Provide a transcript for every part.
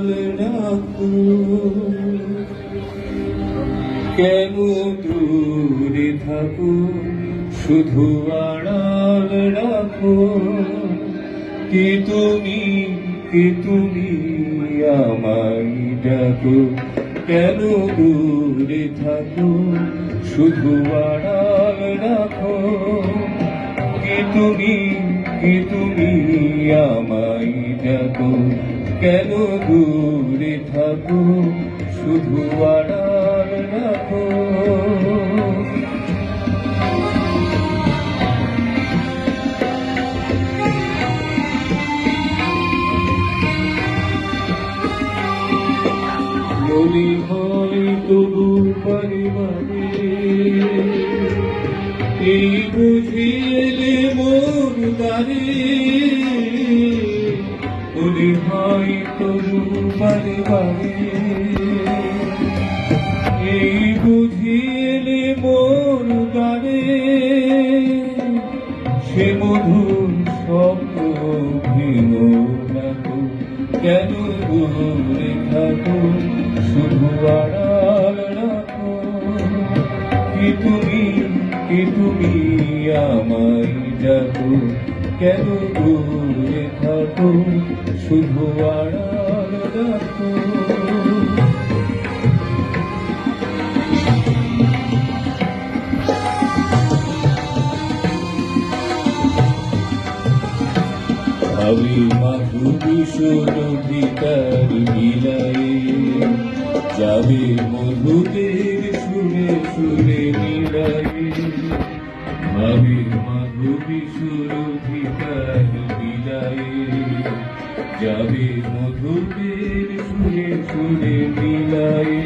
আড়াল রাখো, কেন দূরে থাকো, শুধু আড়াল রাখো। কি তুমি আমায় ডাকো, কেন দূরে থাকো, শুধু আড়াল রাখো। কি তুমি আমায় ডাকো, কেন দূরে থাকো, শুধু আড়াল রাখো। মনে হয় তবু পরিমাণে, এই বুঝিলে মোর দ্বারে। মনে হয় তবু পরিমাণে, এই বুঝিলে মোর দ্বারে। সে মধুর স্বপ্ন ভেঙো রাখো, কেন দূরে থাকো, শুধু আড়াল রাখো। কি তুমি আমায় ডাকো, কেন দূরে থাকো, শুধু আড়াল রাখো। আমি মাধুরী সুরভিতার বিলায়ে, যাবে মধুদের সুরে সুরে মিলায়ে। আমি মাধুরী সুরভিতার বিলায়ে, যাবে মধুদের সুরে সুরে মিলায়ে।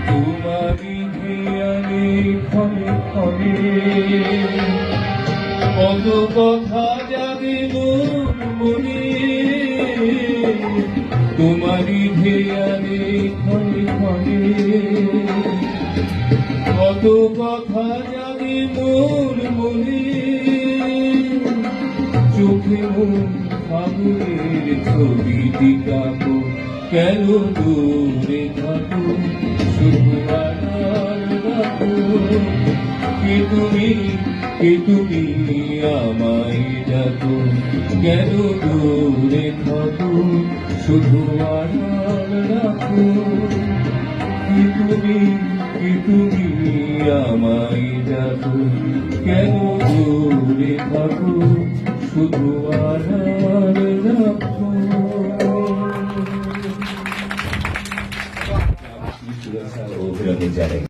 তোমারি ধিয়ানে ক্ষণে ক্ষণে, কত কথা জাগে মোর মনে। তোমারি ধিয়ানে ক্ষণে ক্ষণে, কত কথা জাগে মোর মনে। চোখে মন ফাগুনের ছবিটি কাঁপো, কেন দূরে থাকো, শুধু আড়াল রাখো। কি তুমি আমায় ডাকো, কেন দূরে থাকো, শুধু আড়াল রাখো। কি তুমি আমায় ডাকো, কেন দূরে থাকো, শুধু আড়াল রাখো। সুরক্ষা ও অভিনন্দন জানাই।